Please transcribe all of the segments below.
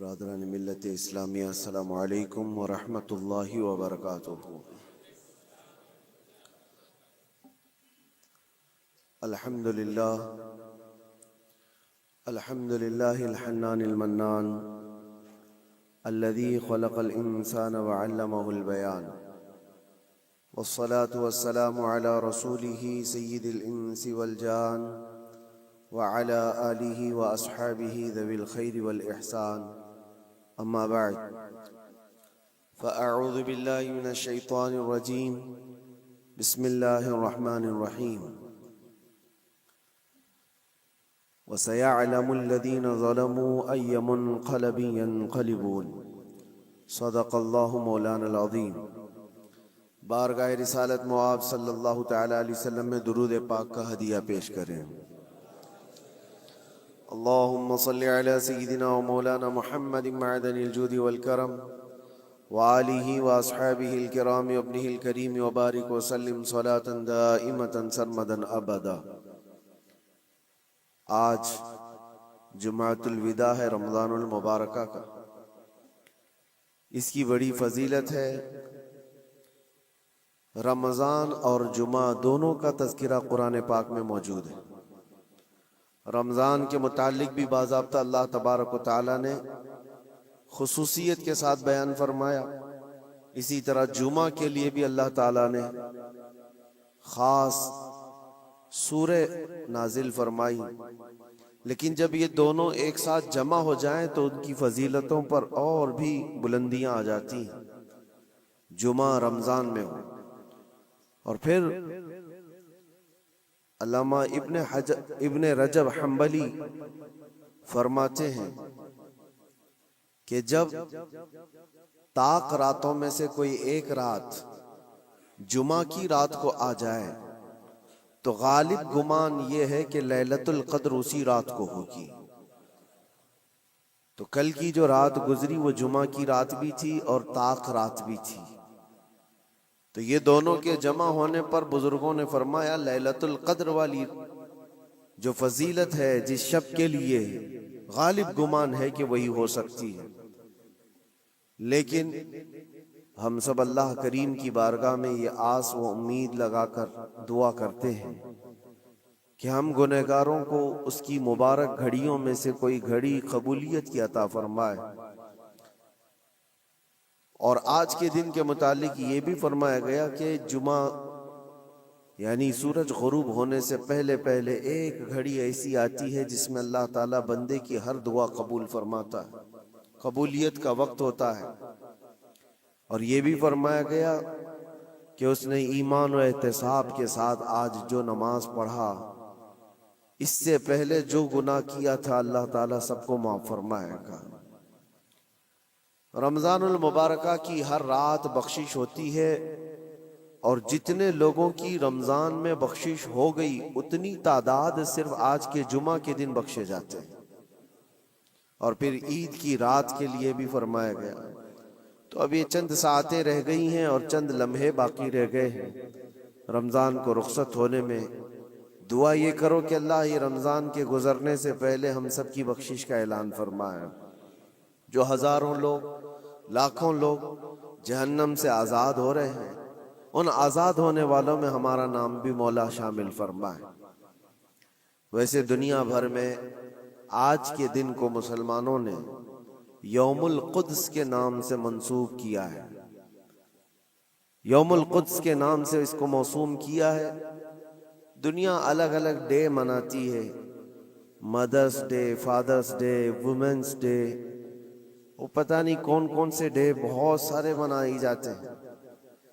برادران ملت اسلامیہ السلام علیکم ورحمۃ اللہ وبرکاتہ۔ الحمد للہ الحنان المنان الذي خلق الإنسان وعلمه البيان، والصلاة والسلام على رسوله سيد الإنس والجان وعلى آله وأصحابه ذوي الخير والإحسان، أما بعد فأعوذ بالله من الشيطان الرجيم، بسم الله الرحمن الرحيم، وسيعلم الذين ظلموا أي منقلب ينقلبون، صدق الله مولانا العظيم۔ بارگاہ رسالت معاب صلی اللہ تعالی علیہ وسلم میں درود پاک کا ہدیہ پیش کریں۔ اللهم صل على سيدنا ومولانا محمد معدن الجود والكرم وآله وأصحابه الكرام وابنه الكريم وبارك وسلم صلاة دائمة سرمدا أبدا۔ آج جمعۃ الوداع ہے، رمضان المبارکہ کا۔ اس کی بڑی فضیلت ہے۔ رمضان اور جمعہ دونوں کا تذکرہ قرآن پاک میں موجود ہے۔ رمضان کے متعلق بھی باضابطہ اللہ تبارک و تعالیٰ نے خصوصیت کے ساتھ بیان فرمایا، اسی طرح جمعہ کے لیے بھی اللہ تعالیٰ نے خاص سورہ نازل فرمائی۔ لیکن جب یہ دونوں ایک ساتھ جمع ہو جائیں تو ان کی فضیلتوں پر اور بھی بلندیاں آ جاتی ہیں۔ جمعہ رمضان میں ہو، اور پھر علامہ ابن رجب حنبلی فرماتے ہیں کہ جب طاق راتوں میں سے کوئی ایک رات جمعہ کی رات کو آ جائے تو غالب گمان یہ ہے کہ لیلۃ القدر اسی رات کو ہوگی۔ تو کل کی جو رات گزری وہ جمعہ کی رات بھی تھی اور طاق رات بھی تھی۔ تو یہ دونوں کے جمع ہونے پر بزرگوں نے فرمایا لیلۃ القدر والی جو فضیلت ہے جس شب کے لیے غالب گمان ہے کہ وہی ہو سکتی ہے، لیکن ہم سب اللہ کریم کی بارگاہ میں یہ آس و امید لگا کر دعا کرتے ہیں کہ ہم گنہگاروں کو اس کی مبارک گھڑیوں میں سے کوئی گھڑی قبولیت کی عطا فرمائے۔ اور آج کے دن کے متعلق یہ بھی فرمایا گیا کہ جمعہ یعنی سورج غروب ہونے سے پہلے پہلے ایک گھڑی ایسی آتی ہے جس میں اللہ تعالیٰ بندے کی ہر دعا قبول فرماتا ہے، قبولیت کا وقت ہوتا ہے۔ اور یہ بھی فرمایا گیا کہ اس نے ایمان و احتساب کے ساتھ آج جو نماز پڑھا، اس سے پہلے جو گناہ کیا تھا اللہ تعالیٰ سب کو معاف فرمائے گا۔ رمضان المبارکہ کی ہر رات بخشش ہوتی ہے، اور جتنے لوگوں کی رمضان میں بخشش ہو گئی اتنی تعداد صرف آج کے جمعہ کے دن بخشے جاتے ہیں۔ اور پھر عید کی رات کے لیے بھی فرمایا گیا۔ تو اب یہ چند ساعتیں رہ گئی ہیں اور چند لمحے باقی رہ گئے ہیں رمضان کو رخصت ہونے میں۔ دعا یہ کرو کہ اللہ یہ رمضان کے گزرنے سے پہلے ہم سب کی بخشش کا اعلان فرمائے۔ جو ہزاروں لوگ، لاکھوں لوگ جہنم سے آزاد ہو رہے ہیں، ان آزاد ہونے والوں میں ہمارا نام بھی مولا شامل فرمائے۔ ویسے دنیا بھر میں آج کے دن کو مسلمانوں نے یوم القدس کے نام سے منسوب کیا ہے۔ یوم القدس کے نام سے اس کو موسوم کیا ہے۔ دنیا الگ الگ ڈے مناتی ہے، mother's day, father's day, women's day, وہ پتہ نہیں کون کون سے ڈے بہت سارے منائے جاتے ہیں۔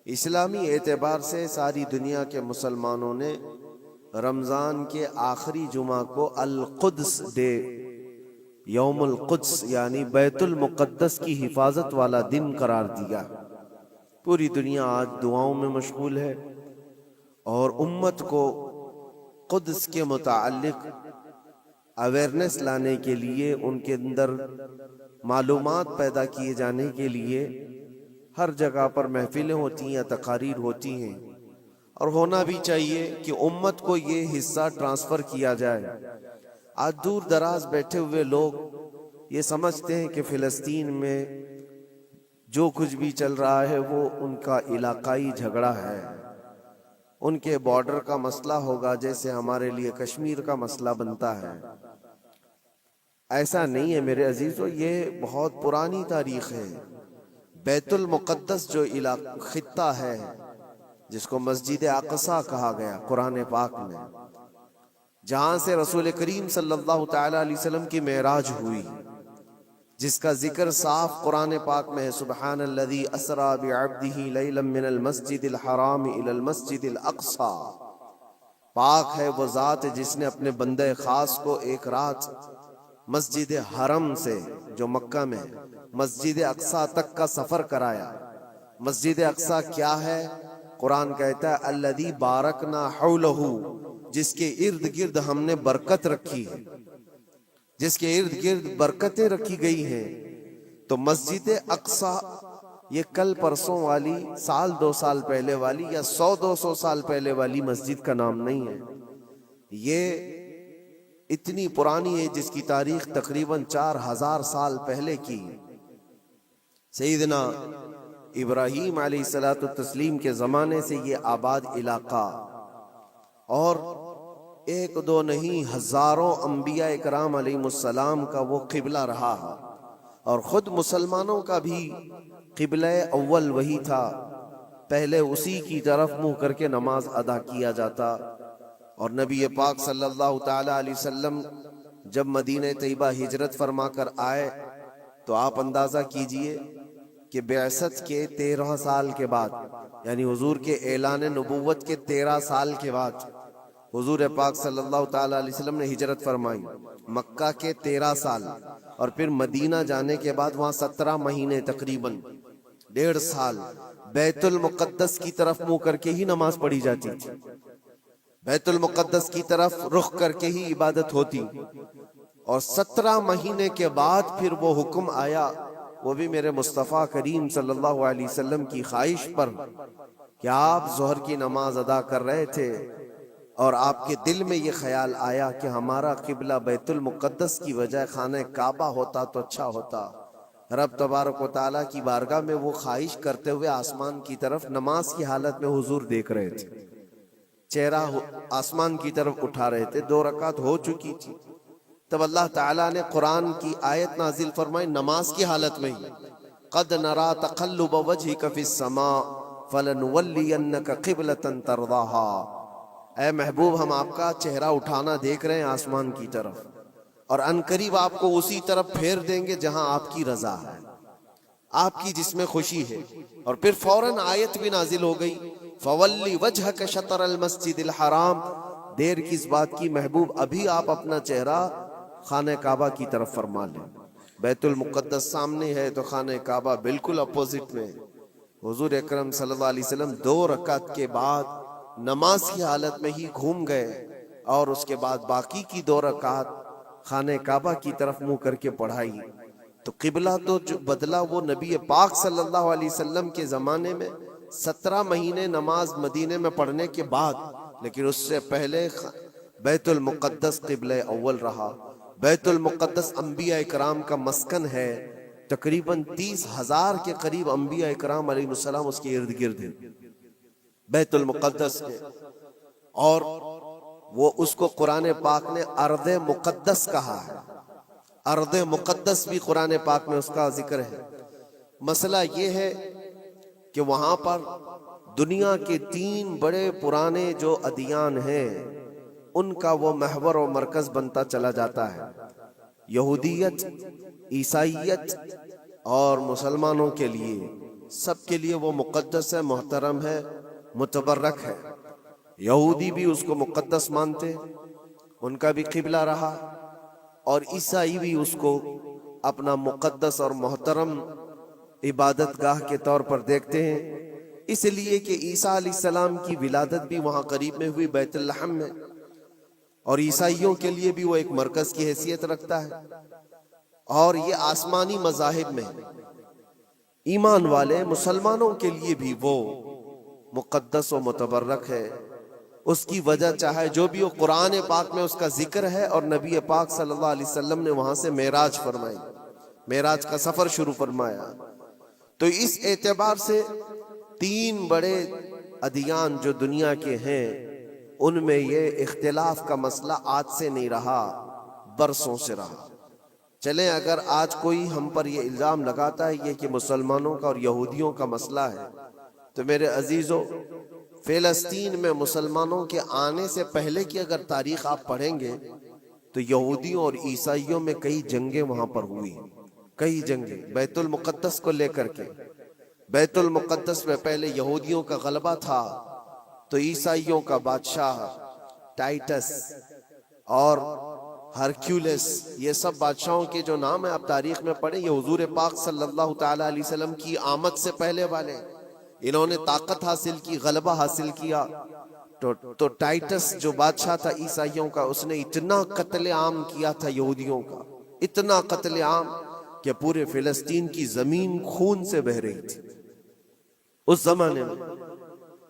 اسلامی اعتبار سے ساری دنیا کے مسلمانوں نے رمضان کے آخری جمعہ کو القدس ڈے، یوم القدس یعنی بیت المقدس کی حفاظت والا دن قرار دیا۔ پوری دنیا آج دعاؤں میں مشغول ہے اور امت کو قدس کے متعلق اویئرنس لانے کے لیے، ان کے اندر معلومات پیدا کیے جانے کے لیے ہر جگہ پر محفلیں ہوتی ہیں، تقاریر ہوتی ہیں، اور ہونا بھی چاہیے کہ امت کو یہ حصہ ٹرانسفر کیا جائے۔ آج دور دراز بیٹھے ہوئے لوگ یہ سمجھتے ہیں کہ فلسطین میں جو کچھ بھی چل رہا ہے وہ ان کا علاقائی جھگڑا ہے، ان کے بارڈر کا مسئلہ ہوگا جیسے ہمارے لیے کشمیر کا مسئلہ بنتا ہے۔ ایسا نہیں ہے میرے عزیزو، یہ بہت پرانی تاریخ ہے۔ بیت المقدس جو خطہ ہے جس کو مسجد اقصی کہا گیا قرآن پاک میں، جہاں سے رسول کریم صلی اللہ تعالی علیہ وسلم کی معراج ہوئی، جس کا ذکر صاف قرآن پاک میں ہے، سبحان الذی اسری بعبدہ لیلا من المسجد الحرام الی المسجد الاقصی۔ پاک ہے وہ ذات جس نے اپنے بندے خاص کو ایک رات مسجد حرم سے جو مکہ میں ہے مسجد اقصی تک کا سفر کرایا۔ مسجد اقصی کیا ہے؟ قرآن کہتا ہے الذی بارکنا حولہ، جس کے ارد گرد ہم نے برکت رکھی ہے، جس کے ارد گرد برکتیں رکھی گئی ہیں۔ تو مسجد اقصی یہ کل پرسوں والی، سال دو سال پہلے والی یا 100-200 سال پہلے والی مسجد کا نام نہیں ہے، یہ اتنی پرانی ہے جس کی تاریخ تقریباً 4000 سال پہلے کی۔ سیدنا ابراہیم علیہ السلام کے زمانے سے یہ آباد علاقہ، اور ایک دو نہیں ہزاروں انبیاء اکرام علیہ السلام کا وہ قبلہ رہا ہے، اور خود مسلمانوں کا بھی قبلہ اول وہی تھا، پہلے اسی کی طرف منہ کر کے نماز ادا کیا جاتا۔ اور نبی پاک صلی اللہ تعالی علیہ وسلم جب مدینہ طیبہ ہجرت فرما کر آئے تو آپ اندازہ کیجئے کہ بعثت کے 13 سال کے بعد، یعنی حضور کے اعلان نبوت کے 13 سال کے بعد حضور پاک صلی اللہ تعالی علیہ وسلم نے ہجرت فرمائی، مکہ کے 13 سال، اور پھر مدینہ جانے کے بعد وہاں 17 مہینے تقریباً 1.5 سال بیت المقدس کی طرف منہ کر کے ہی نماز پڑھی جاتی تھی، بیت المقدس کی طرف رخ کر کے ہی عبادت ہوتی۔ اور 17 مہینے کے بعد پھر وہ حکم آیا، وہ بھی میرے مصطفیٰ کریم صلی اللہ علیہ وسلم کی خواہش پر، کہ آپ ظہر کی نماز ادا کر رہے تھے اور آپ کے دل میں یہ خیال آیا کہ ہمارا قبلہ بیت المقدس کی بجائے خانہ کعبہ ہوتا تو اچھا ہوتا۔ رب تبارک و تعالیٰ کی بارگاہ میں وہ خواہش کرتے ہوئے آسمان کی طرف نماز کی حالت میں حضور دیکھ رہے تھے، چہرہ آسمان کی طرف اٹھا رہے تھے، 2 رکعت ہو چکی تھی۔ تب اللہ تعالیٰ نے قرآن کی آیت نازل فرمائی نماز کی حالت میں ہی، قد نرا تقلب وجہک فی السماء فلنولینک قبلۃ ترضاها۔ اے محبوب، ہم آپ کا چہرہ اٹھانا دیکھ رہے ہیں آسمان کی طرف، اور عنقریب آپ کو اسی طرف پھیر دیں گے جہاں آپ کی رضا ہے، آپ کی جس میں خوشی ہے۔ اور پھر فوراً آیت بھی نازل ہو گئی، فولی وجہک شطر المسجد الحرام۔ دیر کس بات کی محبوب، ابھی آپ اپنا چہرہ خانہ کعبہ کی طرف فرما لیں۔ بیت المقدس سامنے ہے تو خانہ کعبہ بالکل اپوزٹ میں۔ حضور اکرم صلی اللہ علیہ وسلم 2 رکعت کے بعد نماز کی حالت میں ہی گھوم گئے، اور اس کے بعد باقی کی 2 رکعت خانہ کعبہ کی طرف منہ کر کے پڑھائی۔ تو قبلہ تو جو بدلا وہ نبی پاک صلی اللہ علیہ وسلم کے زمانے میں 17 مہینے نماز مدینے میں پڑھنے کے بعد، لیکن اس سے پہلے بیت المقدس قبلہ اول رہا۔ بیت المقدس انبیاء اکرام کا مسکن ہے، تقریباً 30,000 کے قریب انبیاء اکرام علیہ السلام اس کے ارد گرد ہیں بیت المقدس کے، اور وہ اس کو قرآن پاک نے ارض مقدس کہا ہے۔ ارض مقدس بھی قرآن پاک میں اس کا ذکر ہے۔ مسئلہ یہ ہے کہ وہاں پر دنیا کے 3 بڑے پرانے جو ادیان ہیں ان کا وہ محور و مرکز بنتا چلا جاتا ہے، یہودیت، عیسائیت اور مسلمانوں کے لیے، سب کے لیے وہ مقدس ہے، محترم ہے، متبرک ہے۔ یہودی بھی اس کو مقدس مانتے، ان کا بھی قبلہ رہا، اور عیسائی بھی اس کو اپنا مقدس اور محترم عبادت گاہ کے طور پر دیکھتے ہیں، اس لیے کہ عیسیٰ علیہ السلام کی ولادت بھی وہاں قریب میں ہوئی بیت لحم میں، اور عیسائیوں کے لیے بھی وہ ایک مرکز کی حیثیت رکھتا ہے۔ اور یہ آسمانی مذاہب میں ایمان والے مسلمانوں کے لیے بھی وہ مقدس و متبرک ہے۔ اس کی وجہ چاہے جو بھی ہو، قرآن پاک میں اس کا ذکر ہے، اور نبی پاک صلی اللہ علیہ وسلم نے وہاں سے معراج فرمائی۔ معراج کا سفر شروع فرمایا۔ تو اس اعتبار سے تین بڑے ادیان جو دنیا کے ہیں ان میں یہ اختلاف کا مسئلہ آج سے نہیں رہا، برسوں سے رہا۔ چلیں اگر آج کوئی ہم پر یہ الزام لگاتا ہے یہ کہ مسلمانوں کا اور یہودیوں کا مسئلہ ہے، تو میرے عزیزو، فلسطین میں مسلمانوں کے آنے سے پہلے کی اگر تاریخ آپ پڑھیں گے تو یہودیوں اور عیسائیوں میں کئی جنگیں وہاں پر ہوئی، کئی جنگیں بیت المقدس کو لے کر کے۔ بیت المقدس میں پہلے یہودیوں کا غلبہ تھا تو عیسائیوں کا بادشاہ ٹائٹس اور ہرکیولس، یہ سب بادشاہوں کے جو نام ہیں آپ تاریخ میں پڑھیں، یہ حضور پاک صلی اللہ تعالی علیہ وسلم کی آمد سے پہلے والے، انہوں نے طاقت حاصل کی، غلبہ حاصل کیا۔ تو ٹائٹس جو بادشاہ تھا عیسائیوں کا، اس نے اتنا قتل عام کیا تھا یہودیوں کا، اتنا قتل عام کہ پورے فلسطین کی زمین خون سے بہہ رہی تھی اس زمانے میں۔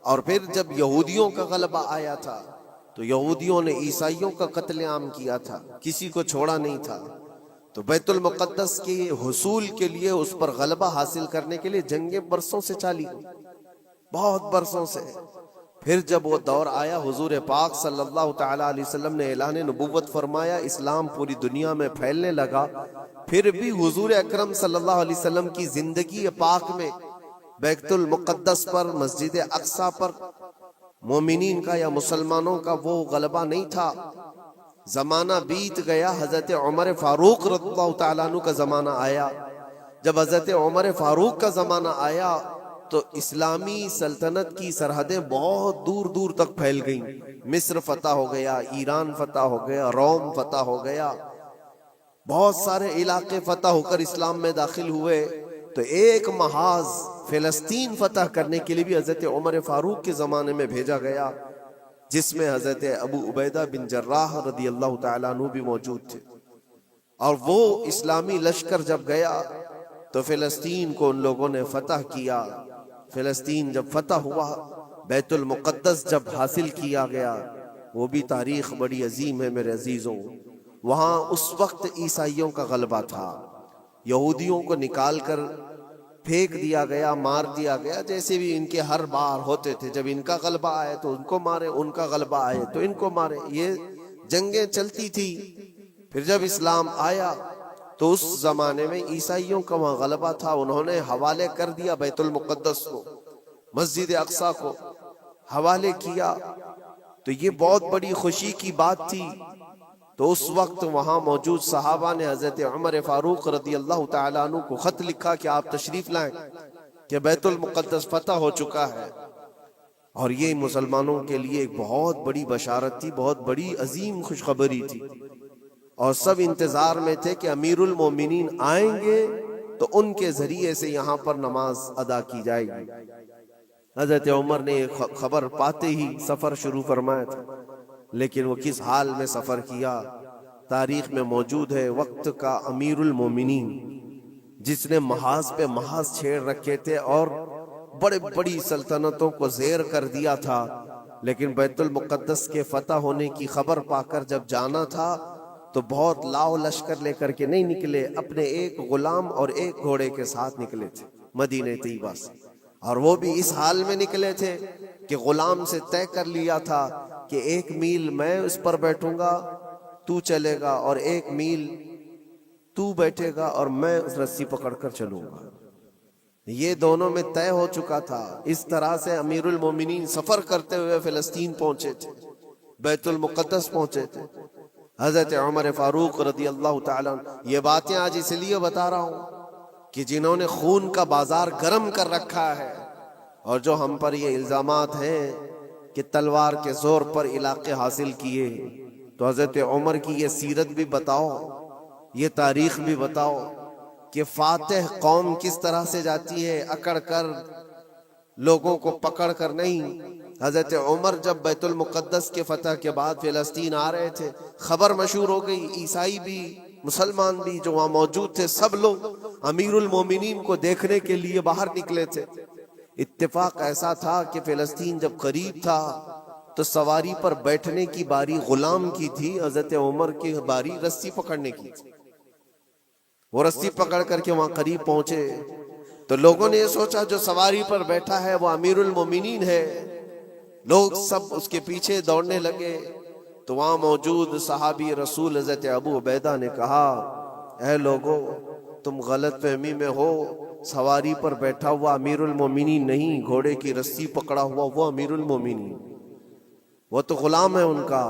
اور پھر جب یہودیوں کا غلبہ آیا تھا تو یہودیوں نے عیسائیوں کا قتل عام کیا تھا، کسی کو چھوڑا نہیں تھا۔ تو بیت المقدس کے حصول کے لیے، اس پر غلبہ حاصل کرنے کے لیے جنگیں برسوں سے چلی، بہت برسوں سے۔ پھر جب وہ دور آیا، حضور پاک صلی اللہ تعالی علیہ وسلم نے اعلان نبوت فرمایا، اسلام پوری دنیا میں پھیلنے لگا، پھر بھی حضور اکرم صلی اللہ علیہ وسلم کی زندگی پاک میں بیت المقدس پر، مسجد اقصی پر مومنین کا یا مسلمانوں کا وہ غلبہ نہیں تھا۔ زمانہ بیت گیا، حضرت عمر فاروق رضی اللہ تعالیٰ عنہ کا زمانہ آیا۔ جب حضرت عمر فاروق کا زمانہ آیا تو اسلامی سلطنت کی سرحدیں بہت دور دور تک پھیل گئیں۔ مصر فتح ہو گیا، ایران فتح ہو گیا، روم فتح ہو گیا، بہت سارے علاقے فتح ہو کر اسلام میں داخل ہوئے۔ تو ایک محاذ فلسطین فتح کرنے کے لیے بھی حضرت عمر فاروق کے زمانے میں بھیجا گیا، جس میں حضرت ابو عبیدہ بن جراح رضی اللہ تعالیٰ عنہ بھی موجود تھے۔ اور وہ اسلامی لشکر جب گیا تو فلسطین کو ان لوگوں نے فتح کیا۔ فلسطین جب فتح ہوا، بیت المقدس جب حاصل کیا گیا، وہ بھی تاریخ بڑی عظیم ہے میرے عزیزوں۔ وہاں اس وقت عیسائیوں کا غلبہ تھا، یہودیوں کو نکال کر پھینک دیا گیا، مار دیا گیا، جیسے بھی ان کے ہر بار ہوتے تھے۔ جب ان کا غلبہ آئے تو ان کو مارے، ان کا غلبہ آئے تو ان کو مارے، یہ جنگیں چلتی تھی۔ پھر جب اسلام آیا تو اس زمانے میں عیسائیوں کا وہاں غلبہ تھا، انہوں نے حوالے کر دیا بیت المقدس کو، مسجد اقصی کو حوالے کیا۔ تو یہ بہت بڑی خوشی کی بات تھی۔ تو اس وقت وہاں موجود صحابہ نے حضرت عمر فاروق رضی اللہ تعالیٰ عنہ کو خط لکھا کہ آپ تشریف لائیں کہ بیت المقدس فتح ہو چکا ہے۔ اور یہ مسلمانوں کے لیے ایک بہت بڑی بشارت تھی، بہت بڑی عظیم خوشخبری تھی، اور سب انتظار میں تھے کہ امیر المومنین آئیں گے تو ان کے ذریعے سے یہاں پر نماز ادا کی جائے گی۔ حضرت عمر نے خبر پاتے ہی سفر شروع فرمایا تھا، لیکن وہ کس حال میں سفر کیا تاریخ میں موجود ہے۔ وقت کا امیر المومنین جس نے محاذ پہ محاذ چھیڑ رکھے تھے اور بڑے بڑی سلطنتوں کو زیر کر دیا تھا، لیکن بیت المقدس کے فتح ہونے کی خبر پا کر جب جانا تھا تو بہت لاؤ لشکر لے کر کے نہیں نکلے، اپنے ایک غلام اور ایک گھوڑے کے ساتھ نکلے تھے مدینہ طیبہ سے۔ اور وہ بھی اس حال میں نکلے تھے کہ غلام سے طے کر لیا تھا کہ 1 میل میں اس پر بیٹھوں گا، تو چلے گا، اور 1 میل تو بیٹھے گا اور میں اس رسی پکڑ کر چلوں گا۔ یہ دونوں میں طے ہو چکا تھا۔ اس طرح سے امیر المومنین سفر کرتے ہوئے فلسطین پہنچے تھے، بیت المقدس پہنچے تھے۔ حضرت عمر فاروق رضی اللہ تعالیٰ عنہ، یہ باتیں آج اس لیے بتا رہا ہوں کہ جنہوں نے خون کا بازار گرم کر رکھا ہے، اور جو ہم پر یہ الزامات ہیں کہ تلوار کے زور پر علاقے حاصل کیے، تو حضرت عمر کی یہ سیرت بھی بتاؤ، یہ تاریخ بھی بتاؤ کہ فاتح قوم کس طرح سے جاتی ہے، اکڑ کر، لوگوں کو پکڑ کر نہیں۔ حضرت عمر جب بیت المقدس کے فتح کے بعد فلسطین آ رہے تھے، خبر مشہور ہو گئی، عیسائی بھی مسلمان بھی جو وہاں موجود تھے، سب لوگ امیر المومنین کو دیکھنے کے لیے باہر نکلے تھے۔ اتفاق ایسا تھا کہ فلسطین جب قریب تھا تو سواری پر بیٹھنے کی باری غلام کی تھی، حضرت عمر کی باری رسی پکڑنے کی تھی۔ وہ رسی پکڑ کر کے وہاں قریب پہنچے تو لوگوں نے یہ سوچا جو سواری پر بیٹھا ہے وہ امیر المومنین ہے، لوگ سب اس کے پیچھے دوڑنے لگے۔ تو وہاں موجود صحابی رسول حضرت ابو عبیدہ نے کہا، اے لوگو تم غلط فہمی میں ہو، سواری پر بیٹھا ہوا امیر المومنین نہیں، گھوڑے کی رسی پکڑا ہوا وہ امیر المومنین، وہ تو غلام ہے ان کا۔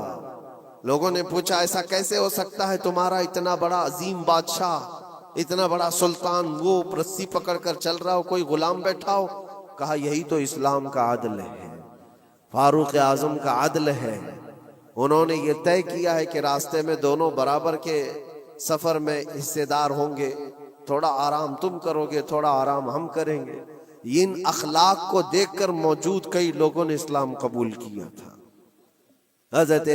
لوگوں نے پوچھا ایسا کیسے ہو سکتا ہے، تمہارا اتنا بڑا عظیم بادشاہ، اتنا بڑا سلطان، وہ رسی پکڑ کر چل رہا ہو، کوئی غلام بیٹھا ہو؟ کہا یہی تو اسلام کا عدل ہے، فاروق اعظم کا عدل ہے۔ انہوں نے یہ طے کیا ہے کہ راستے میں دونوں برابر کے سفر میں حصے دار ہوں گے، تھوڑا آرام تم کرو گے، تھوڑا آرام ہم کریں گے۔ ان اخلاق کو دیکھ کر موجود کئی لوگوں نے اسلام قبول کیا تھا۔ حضرت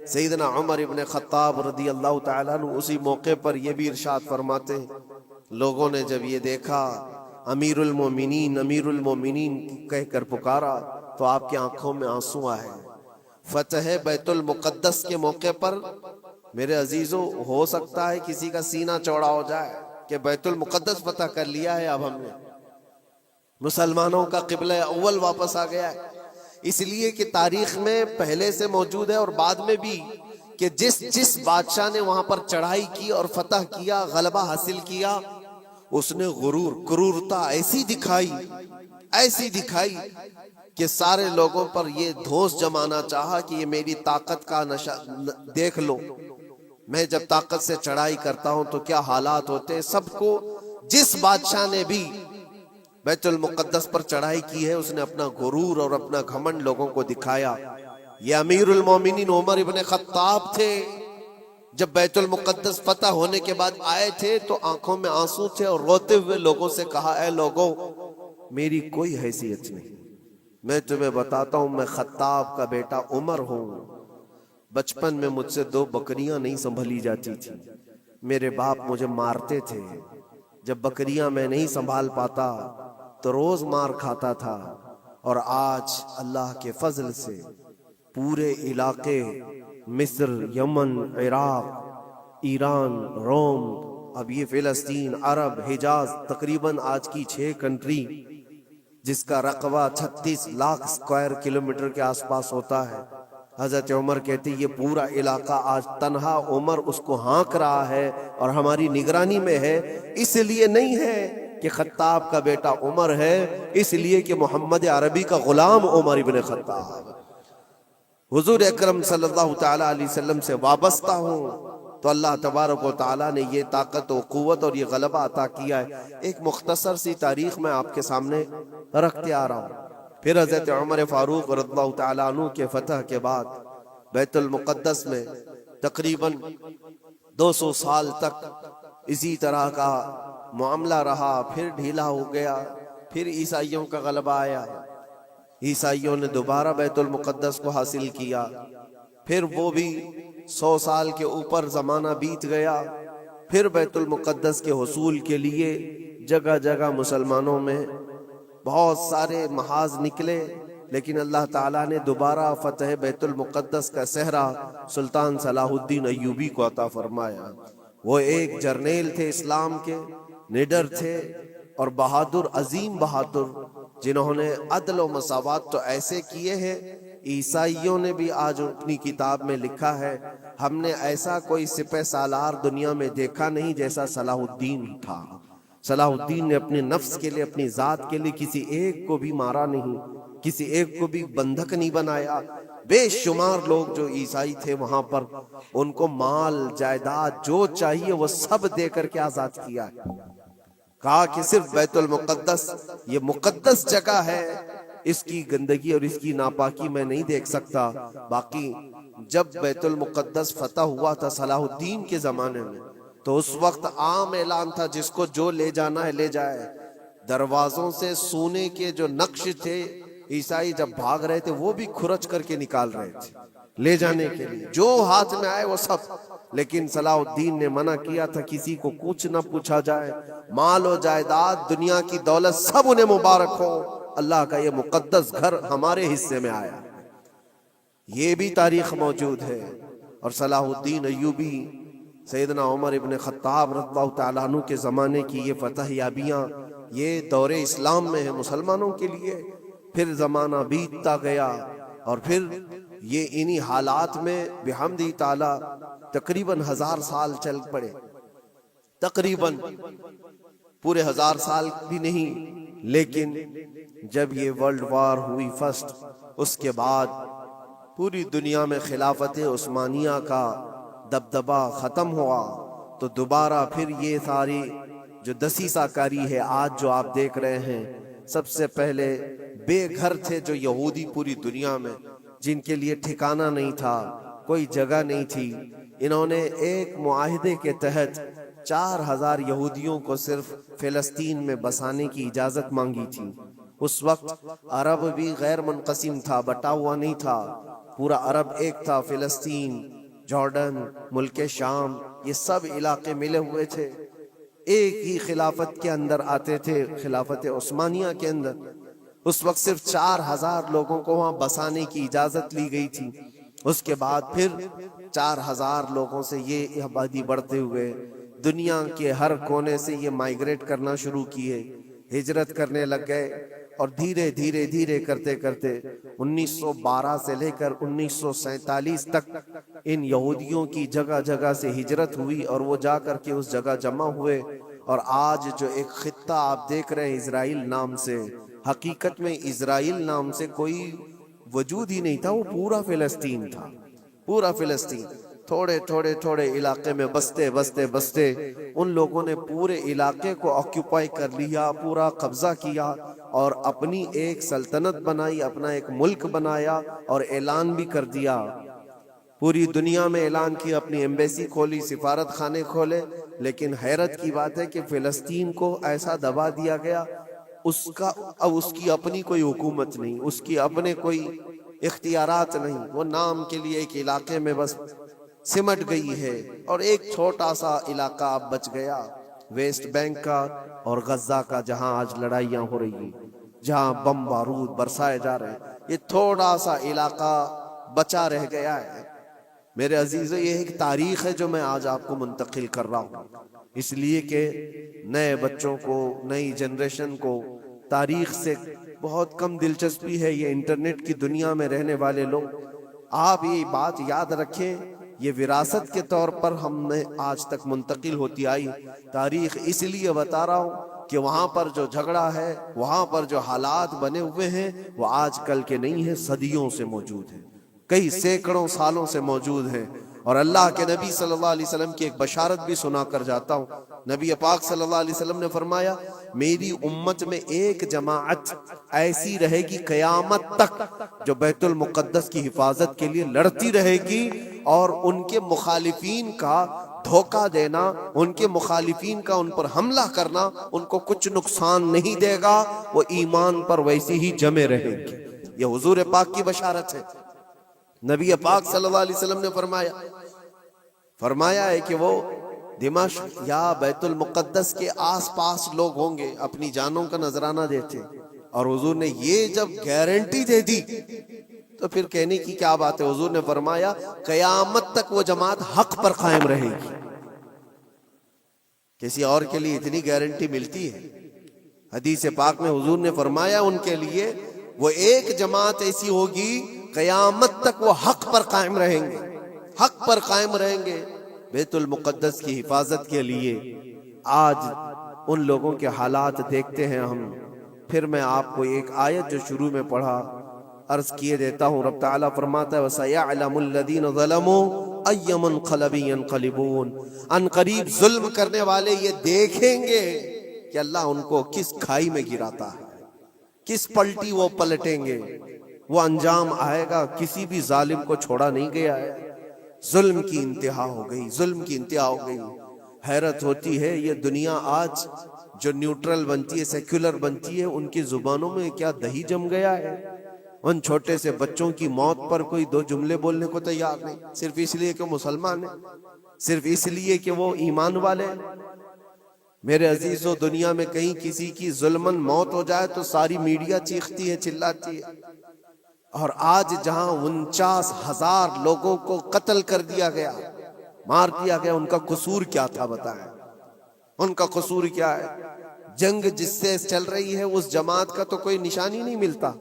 سیدنا عمر ابن خطاب رضی اللہ تعالیٰ عنہ اسی موقع پر یہ بھی ارشاد فرماتے ہیں، لوگوں نے جب یہ دیکھا امیر المومنین امیر المومنین کہہ کر پکارا تو آپ کی آنکھوں میں آنسو آئے۔ فتح بیت المقدس کے موقع پر میرے عزیزوں ہو سکتا ہے کسی کا سینہ چوڑا ہو جائے کہ بیت المقدس فتح کر لیا ہے، اب ہم نے مسلمانوں کا قبلہ اول واپس آ گیا ہے۔ اس لیے کہ تاریخ میں پہلے سے موجود ہے اور بعد میں بھی کہ جس بادشاہ نے وہاں پر چڑھائی کی اور فتح کیا، غلبہ حاصل کیا، اس نے غرور کرورتا ایسی دکھائی کہ سارے لوگوں پر یہ دھوس جمانا چاہا کہ یہ میری طاقت کا نشہ دیکھ لو، میں جب طاقت سے چڑھائی کرتا ہوں تو کیا حالات ہوتے ہیں۔ سب کو جس بادشاہ نے بھی بیت المقدس پر چڑھائی کی ہے اس نے اپنا غرور اور اپنا گھمنڈ لوگوں کو دکھایا۔ یہ امیر المومنین عمر ابن خطاب تھے، جب بیت المقدس فتح ہونے کے بعد آئے تھے تو آنکھوں میں آنسو تھے اور روتے ہوئے لوگوں سے کہا، اے لوگوں میری کوئی حیثیت نہیں، میں تمہیں بتاتا ہوں میں خطاب کا بیٹا عمر ہوں۔ بچپن میں مجھ سے 2 بکریاں نہیں سنبھلی جاتی تھی، میرے باپ مجھے مارتے تھے، جب بکریاں میں نہیں سنبھال پاتا تو روز مار کھاتا تھا، اور آج اللہ کے فضل سے پورے علاقے مصر، یمن، عراق، ایران، روم، اب یہ فلسطین، عرب، حجاز، تقریباً آج کی 6 کنٹری جس کا رقبہ 36 لاکھ اسکوائر کلومیٹر کے آس پاس ہوتا ہے۔ حضرت عمر کہتے یہ پورا علاقہ آج تنہا عمر اس کو ہانک رہا ہے اور ہماری نگرانی میں ہے، اس لیے نہیں ہے کہ خطاب کا بیٹا عمر ہے، اس لیے کہ محمد عربی کا غلام عمر ابن خطاب حضور اکرم صلی اللہ تعالیٰ علیہ وسلم سے وابستہ ہوں تو اللہ تبارک و تعالیٰ نے یہ طاقت و قوت اور یہ غلبہ عطا کیا ہے۔ ایک مختصر سی تاریخ میں آپ کے سامنے رکھتے آ رہا ہوں۔ پھر حضرت عمر فاروق رضی اللہ تعالیٰ عنہ کے فتح کے بعد بیت المقدس میں تقریباً 200 سال تک اسی طرح کا معاملہ رہا، پھر ڈھیلا ہو گیا، پھر عیسائیوں کا غلبہ آیا، عیسائیوں نے دوبارہ بیت المقدس کو حاصل کیا، پھر وہ بھی 100 سال کے اوپر زمانہ بیت گیا، پھر بیت المقدس کے حصول کے لیے جگہ جگہ مسلمانوں میں بہت سارے محاذ نکلے، لیکن اللہ تعالیٰ نے دوبارہ فتح بیت المقدس کا صحرا سلطان صلاح الدین ایوبی کو عطا فرمایا۔ وہ ایک جرنیل تھے، اسلام کے نڈر تھے اور بہادر، عظیم بہادر، جنہوں نے عدل و مساوات تو ایسے کیے ہیں، عیسائیوں نے بھی آج اپنی کتاب میں لکھا ہے ہم نے ایسا کوئی سپہ سالار دنیا میں دیکھا نہیں جیسا صلاح الدین تھا۔ صلاح الدین نے اپنے نفس کے لیے، اپنی ذات کے لیے کسی ایک کو بھی مارا نہیں، کسی ایک کو بھی بندھک نہیں بنایا۔ بے شمار لوگ جو عیسائی تھے وہاں پر ان کو مال جائیداد جو چاہیے وہ سب دے کر کے آزاد کیا ہے۔ کہا کہ صرف بیت المقدس یہ مقدس جگہ ہے، اس کی گندگی اور اس کی ناپاکی میں نہیں دیکھ سکتا۔ باقی جب بیت المقدس فتح ہوا تھا صلاح الدین کے زمانے میں تو اس وقت عام اعلان تھا جس کو جو لے جانا ہے لے جائے۔ دروازوں سے سونے کے جو نقش تھے عیسائی جب بھاگ رہے تھے وہ بھی کھرچ کر کے نکال رہے تھے لے جانے کے لیے، جو ہاتھ میں آئے وہ سب۔ لیکن صلاح الدین نے منع کیا تھا کسی کو کچھ نہ پوچھا جائے، مال و جائیداد، دنیا کی دولت سب انہیں مبارک ہو، اللہ کا یہ مقدس گھر ہمارے حصے میں آیا۔ یہ بھی تاریخ موجود ہے۔ اور صلاح الدین ایوبی سیدنا عمر ابن خطاب رضی اللہ تعالیٰ عنہ کے زمانے کی یہ فتح یابیاں یہ دور اسلام میں ہے مسلمانوں کے لیے. پھر زمانہ بیتتا گیا اور پھر یہ انہی حالات میں بحمد تعالی تقریباً 1000 سال چل پڑے. تقریباً پورے 1000 سال بھی نہیں، لیکن جب یہ ورلڈ وار ہوئی فرسٹ، اس کے بعد پوری دنیا میں خلافت عثمانیہ کا دبدبہ ختم ہوا، تو دوبارہ پھر یہ ساری جو دسیسہ کاری ہے آج جو آپ دیکھ رہے ہیں. سب سے پہلے بے گھر تھے جو یہودی پوری دنیا میں، جن کے لیے ٹھکانہ نہیں تھا، کوئی جگہ نہیں تھی. انہوں نے ایک معاہدے کے تحت 4000 یہودیوں کو صرف فلسطین میں بسانے کی اجازت مانگی تھی. اس وقت عرب بھی غیر منقسم تھا، بٹا ہوا نہیں تھا، پورا عرب ایک تھا. فلسطین، جارڈن، ملک شام، یہ سب علاقے ملے ہوئے تھے، ایک ہی خلافت کے اندر آتے تھے، خلافت عثمانیہ کے اندر. اس وقت صرف 4000 لوگوں کو وہاں بسانے کی اجازت لی گئی تھی. اس کے بعد پھر 4000 لوگوں سے یہ آبادی بڑھتے ہوئے دنیا کے ہر کونے سے یہ مائیگریٹ کرنا شروع کیے، ہجرت کرنے لگ گئے. اور دھیرے دھیرے دھیرے کرتے کرتے 1912 سے لے کر 1947 تک ان یہودیوں کی جگہ جگہ سے ہجرت ہوئی اور وہ جا کر کے اس جگہ جمع ہوئے. اور آج جو ایک خطہ آپ دیکھ رہے ہیں اسرائیل نام سے، حقیقت میں اسرائیل نام سے کوئی وجود ہی نہیں تھا، وہ پورا فلسطین تھا، پورا فلسطین. تھوڑے تھوڑے تھوڑے علاقے میں بستے بستے بستے ان لوگوں نے پورے علاقے کو آکیوپائی کر لیا، پورا قبضہ کیا اور اپنی ایک سلطنت بنائی، اپنا ایک ملک بنایا اور اعلان بھی کر دیا، پوری دنیا میں اعلان کیا، اپنی ایمبیسی کھولی، سفارت خانے کھولے. لیکن حیرت کی بات ہے کہ فلسطین کو ایسا دبا دیا گیا، اب اس کی اپنی کوئی حکومت نہیں، اس کی اپنے کوئی اختیارات نہیں، وہ نام کے لیے ایک علاقے میں بس سمٹ گئی ہے. اور ایک چھوٹا سا علاقہ اب بچ گیا ویسٹ بینک کا اور غزہ کا، جہاں آج لڑائیاں ہو رہی ہیں، جہاں بم بارود برسائے جا رہے ہیں. یہ تھوڑا سا علاقہ بچا رہ گیا ہے. میرے عزیزو، یہ ایک تاریخ ہے جو میں آج آپ کو منتقل کر رہا ہوں، اس لیے کہ نئے بچوں کو، نئی جنریشن کو تاریخ سے بہت کم دلچسپی ہے. یہ انٹرنیٹ کی دنیا میں رہنے والے لوگ، آپ یہ بات یاد رکھیں، یہ وراثت کے طور پر ہم نے آج تک منتقل ہوتی آئی. تاریخ اس لیے بتا رہا ہوں کہ وہاں پر جو جھگڑا ہے، وہاں پر جو حالات بنے ہوئے ہیں، وہ آج کل کے نہیں ہیں، صدیوں سے موجود ہیں، کئی سینکڑوں سالوں سے موجود ہیں. اور اللہ کے نبی صلی اللہ علیہ وسلم کی ایک بشارت بھی سنا کر جاتا ہوں. نبی پاک صلی اللہ علیہ وسلم نے فرمایا، میری امت میں ایک جماعت ایسی رہے گی قیامت تک جو بیت المقدس کی حفاظت کے لیے لڑتی رہے گی، اور ان کے مخالفین کا دھوکہ دینا، ان کے مخالفین کا ان پر حملہ کرنا ان کو کچھ نقصان نہیں دے گا، وہ ایمان پر ویسی ہی جمے رہے گی. یہ حضور پاک کی بشارت ہے. نبی پاک صلی اللہ علیہ وسلم نے فرمایا ہے کہ وہ دمشق یا بیت المقدس کے آس پاس لوگ ہوں گے، اپنی جانوں کا نذرانہ دیتے. اور حضور نے یہ جب گارنٹی دے دی تو پھر کہنے کی کیا بات ہے. حضور نے فرمایا قیامت تک وہ جماعت حق پر قائم رہے گی. کسی اور کے لیے اتنی گارنٹی ملتی ہے؟ حدیث پاک میں حضور نے فرمایا ان کے لیے وہ ایک جماعت ایسی ہوگی قیامت تک وہ حق پر قائم رہیں گے، حق پر قائم رہیں گے بیت المقدس کی حفاظت کے لیے. آج ان لوگوں کے حالات دیکھتے ہیں ہم. پھر میں آپ کو ایک آیت جو شروع میں پڑھا عرض کیے دیتا ہوں. رب تعالیٰ فرماتا ہے وَسَيَعْلَمُ الَّذِينَ ظَلَمُوا أَيَّ مُنْقَلَبٍ يَنْقَلِبُونَ. ان قریب ظلم کرنے والے یہ دیکھیں گے کہ اللہ ان کو کس کھائی میں گراتا ہے، کس پلٹی وہ پلٹیں گے. وہ انجام آئے گا، کسی بھی ظالم کو چھوڑا نہیں گیا ہے. ظلم کی انتہا ہو گئی، ظلم کی انتہا ہو گئی. حیرت ہوتی ہے یہ دنیا آج جو نیوٹرل بنتی ہے، سیکولر بنتی ہے، ان کی زبانوں میں کیا دہی جم گیا ہے. ان چھوٹے سے بچوں کی موت پر کوئی دو جملے بولنے کو تیار نہیں، صرف اس لیے کہ مسلمان ہیں، صرف اس لیے کہ وہ ایمان والے ہیں. میرے عزیزو، دنیا میں کہیں کسی کی ظلمن موت ہو جائے تو ساری میڈیا چیختی ہے، چلاتی ہے. اور آج جہاں 49,000 لوگوں کو قتل کر دیا گیا، مار دیا گیا. ان کا قصور کیا تھا بتائیں؟ ان کا قصور کیا ہے؟ جنگ جس سے چل رہی ہے اس جماعت کا تو کوئی نشانی نہیں ملتا.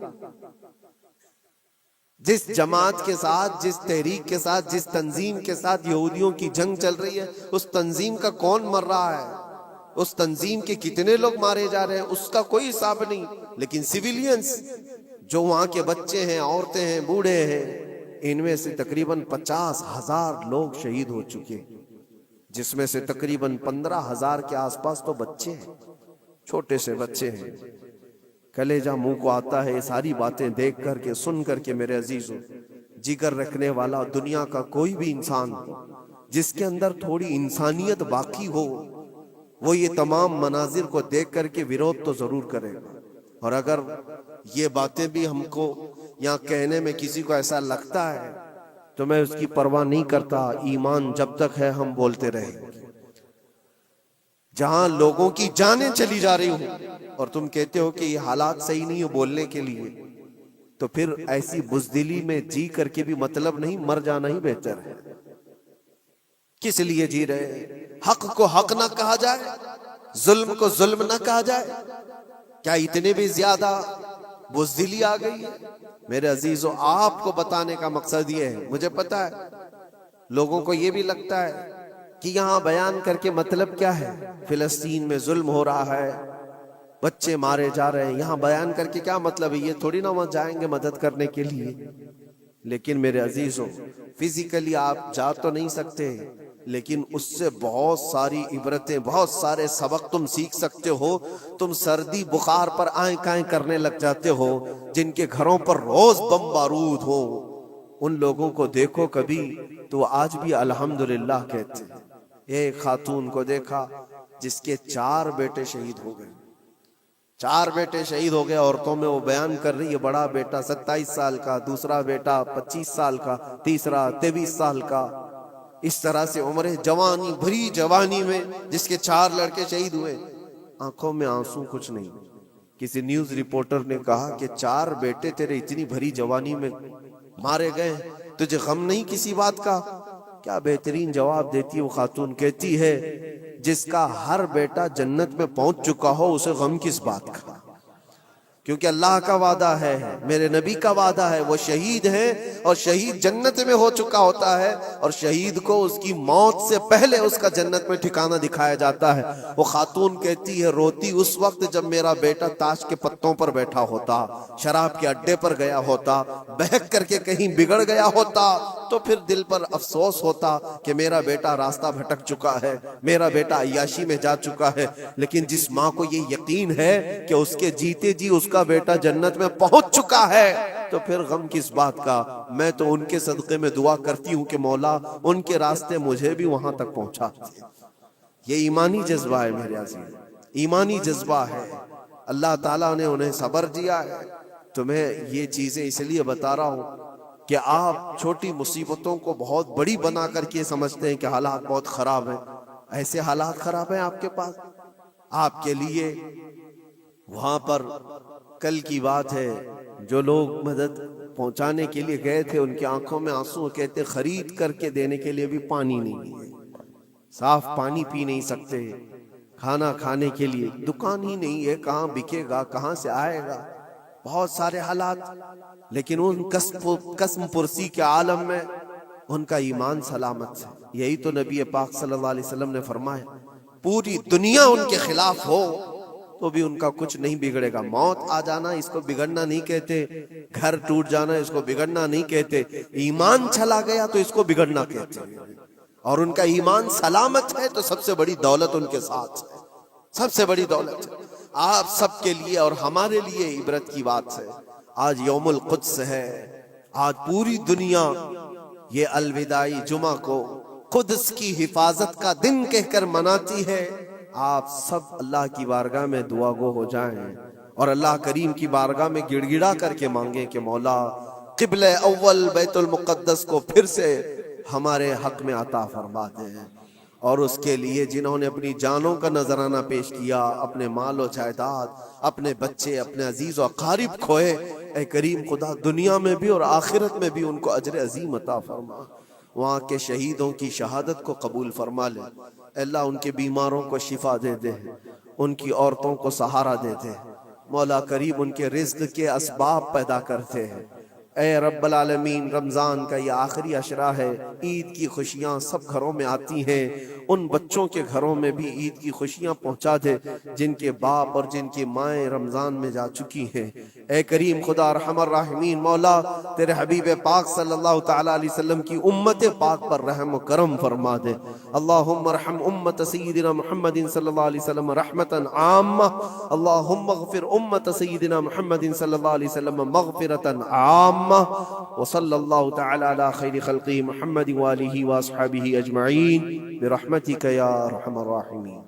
جس جماعت کے ساتھ، جس تحریک کے ساتھ، جس تنظیم کے ساتھ یہودیوں کی جنگ چل رہی ہے، اس تنظیم کا کون مر رہا ہے، اس تنظیم کے کتنے لوگ مارے جا رہے ہیں، اس کا کوئی حساب نہیں. لیکن سیویلینز جو وہاں کے بچے ہیں، عورتیں ہیں، بوڑھے ہیں، ان میں سے تقریباً 50,000 لوگ شہید ہو چکے، جس میں سے تقریباً 15,000 کے آس پاس تو بچے ہیں، چھوٹے سے بچے ہیں. کلیجہ منہ کو آتا ہے یہ ساری باتیں دیکھ کر کے، سن کر کے. میرے عزیزو، جگر رکھنے والا دنیا کا کوئی بھی انسان جس کے اندر تھوڑی انسانیت باقی ہو، وہ یہ تمام مناظر کو دیکھ کر کے ویرودھ تو ضرور کرے گا. اور اگر یہ باتیں بھی ہم کو یہاں کہنے میں کسی کو ایسا لگتا ہے تو میں اس کی پرواہ نہیں کرتا. ایمان جب تک ہے ہم بولتے رہیں گے. جہاں لوگوں کی جانیں چلی جا رہی ہوں اور تم کہتے ہو کہ یہ حالات صحیح نہیں ہو بولنے کے لیے، تو پھر ایسی بزدلی میں جی کر کے بھی مطلب نہیں، مر جانا ہی بہتر ہے. کس لیے جی رہے ہیں؟ حق کو حق نہ کہا جائے، ظلم کو ظلم نہ کہا جائے. کیا اتنے بھی زیادہ بزدلی آ گئی ہے؟ میرے عزیزو، آپ کو بتانے کا مقصد یہ ہے. مجھے پتا ہے لوگوں کو یہ بھی لگتا ہے کہ یہاں بیان کر کے مطلب کیا ہے، فلسطین میں ظلم ہو رہا ہے، بچے مارے جا رہے ہیں، یہاں بیان کر کے کیا مطلب ہے؟ یہ تھوڑی نہ وہاں جائیں گے مدد کرنے کے لیے. لیکن میرے عزیزو، فزیکلی آپ جا تو نہیں سکتے، لیکن اس سے بہت ساری عبرتیں، بہت سارے سبق تم سیکھ سکتے ہو. تم سردی بخار پر آئیں کائیں کرنے لگ جاتے ہو، جن کے گھروں پر روز بم بارود ہو، ان لوگوں کو دیکھو کبھی تو وہ آج بھی الحمدللہ کہتے ہیں. ایک خاتون کو دیکھا جس کے 4 بیٹے شہید ہو گئے، 4 بیٹے شہید ہو گئے. عورتوں میں وہ بیان کر رہی ہے، بڑا بیٹا 27 سال کا، دوسرا بیٹا 25 سال کا، تیسرا 23 سال کا. اس طرح سے عمر جوانی، بھری جوانی میں جس کے 4 لڑکے شہید ہوئے. آنکھوں میں آنسو کچھ نہیں. کسی نیوز رپورٹر نے کہا کہ 4 بیٹے تیرے اتنی بھری جوانی میں مارے گئے، تجھے غم نہیں کسی بات کا؟ کیا بہترین جواب دیتی وہ خاتون، کہتی ہے جس کا ہر بیٹا جنت میں پہنچ چکا ہو اسے غم کس بات کا؟ کیونکہ اللہ کا وعدہ ہے، میرے نبی کا وعدہ ہے، وہ شہید ہیں اور شہید جنت میں ہو چکا ہوتا ہے، اور شہید کو اس کی موت سے پہلے اس کا جنت میں ٹھکانہ دکھایا جاتا ہے. وہ خاتون کہتی ہے روتی اس وقت جب میرا بیٹا تاش کے پتوں پر بیٹھا ہوتا، شراب کے اڈے پر گیا ہوتا، بہک کر کے کہیں بگڑ گیا ہوتا، تو پھر دل پر افسوس ہوتا کہ میرا بیٹا راستہ بھٹک چکا ہے، میرا بیٹا عیاشی میں جا چکا ہے. لیکن جس ماں کو یہ یقین ہے کہ اس کے جیتے جی اس کا بیٹا جنت میں پہنچ چکا ہے، تو پھر غم کس بات کا؟ میں تو ان کے صدقے میں دعا کرتی ہوں کہ مولا ان کے راستے مجھے بھی وہاں تک پہنچا. یہ ایمانی جذبہ ہے میرے عزیز، ایمانی جذبہ ہے. اللہ تعالیٰ نے انہیں صبر دیا ہے. تو میں یہ چیزیں اس لیے بتا رہا ہوں کہ آپ چھوٹی مصیبتوں کو بہت بڑی بنا کر کے سمجھتے ہیں کہ حالات بہت خراب ہیں. ایسے حالات خراب ہیں آپ کے پاس؟ آپ کے لیے وہاں پر کل کی بات ہے، جو لوگ مدد پہنچانے کے لیے گئے تھے ان کی آنکھوں میں آنسو، کہتے خرید کر کے دینے کے لیے بھی پانی نہیں ہے، صاف پانی پی نہیں سکتے، کھانا کھانے کے لیے دکان ہی نہیں ہے، کہاں بکے گا، کہاں سے آئے گا، بہت سارے حالات. لیکن ان قسم پرسی کے عالم میں ان کا ایمان سلامت ہے. یہی تو نبی پاک صلی اللہ علیہ وسلم نے فرمایا پوری دنیا ان کے خلاف ہو تو بھی ان کا کچھ نہیں بگڑے گا. موت آ جانا اس کو بگڑنا نہیں کہتے، گھر ٹوٹ جانا اس کو بگڑنا نہیں کہتے، ایمان چلا گیا تو اس کو بگڑنا کہتے ہیں. اور ان کا ایمان سلامت ہے تو سب سے بڑی دولت ان کے ساتھ ہے، سب سے بڑی دولت ہے. آپ سب کے لیے اور ہمارے لیے عبرت کی بات ہے. آج یوم القدس ہے، آج پوری دنیا یہ الوداعی جمعہ کو قدس کی حفاظت کا دن کہہ کر مناتی ہے. آپ سب اللہ کی بارگاہ میں دعا گو ہو جائیں اور اللہ کریم کی بارگاہ میں گڑ گڑا کر کے مانگیں کہ مولا قبلہ اول بیت المقدس کو پھر سے ہمارے حق میں عطا فرما دیں. اور اس کے لیے جنہوں نے اپنی جانوں کا نذرانہ پیش کیا، اپنے مال و جائیداد، اپنے بچے، اپنے عزیز و اقارب کھوئے، اے کریم خدا دنیا میں بھی اور آخرت میں بھی ان کو اجر عظیم عطا فرما. وہاں کے شہیدوں کی شہادت کو قبول فرما لے۔ اے اللہ ان کے بیماروں کو شفا دے دے، ان کی عورتوں کو سہارا دے دے۔ مولا کریم ان کے رزق کے اسباب پیدا کرتے ہیں۔ اے رب العالمین، رمضان کا یہ آخری عشرہ ہے، عید کی خوشیاں سب گھروں میں آتی ہیں، ان بچوں کے گھروں میں بھی عید کی خوشیاں پہنچا دے جن کے باپ اور جن کی مائیں رمضان میں جا چکی ہیں۔ اے کریم خدا ارحم الراحمین، مولا تیرے حبیب پاک صلی اللہ تعالی علیہ وسلم کی امت پاک پر رحم و کرم فرما دے۔ اللہم ارحم امت سیدنا محمد صلی اللہ علیہ وسلم رحمتا عامہ، اللہم اغفر امت سیدنا محمد صلی اللہ علیہ وسلم مغفرتا عامہ، وصلی اللہ تعالی علی خیر خلقہ محمد وآلہ واصحابہ اجمعین برحمتک یا ارحم الراحمین۔